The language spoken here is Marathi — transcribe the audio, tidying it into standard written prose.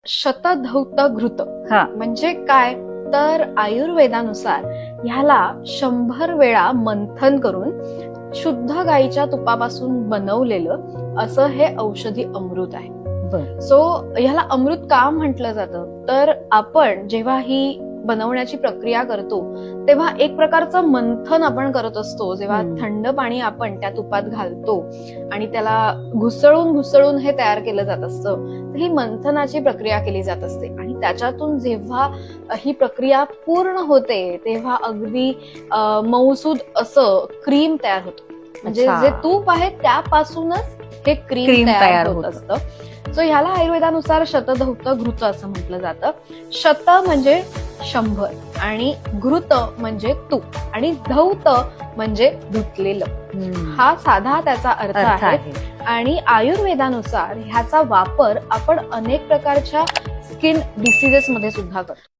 शतधौत घृत हा. म्हणजे काय, तर आयुर्वेदानुसार ह्याला 100 वेळा मंथन करून शुद्ध गाईच्या तुपापासून बनवलेलं असं हे औषधी अमृत आहे. बर. सो ह्याला अमृत का म्हटलं जातं, तर आपण जेव्हा ही बनवण्याची प्रक्रिया करतो तेव्हा एक प्रकारचं मंथन आपण करत असतो. जेव्हा थंड पाणी आपण त्या तुपात घालतो आणि त्याला घुसळून हे तयार केलं जात असतं, तर ही मंथनाची प्रक्रिया केली जात असते. आणि त्याच्यातून जेव्हा ही प्रक्रिया पूर्ण होते तेव्हा अगदी मऊसूद असं क्रीम तयार होतं. म्हणजे जे तूप आहे त्यापासूनच हे क्रीम तयार होत असतं. सो ह्याला आयुर्वेदानुसार शतधौत घृत असं म्हटलं जातं. शत म्हणजे 100 आणि घृत म्हणजे तूप आणि धौत म्हणजे धुतलेलं. हा साधा त्याचा अर्थ आहे. आणि आयुर्वेदानुसार ह्याचा वापर आपण अनेक प्रकारच्या स्किन डिसीजेस मध्ये सुद्धा करतो.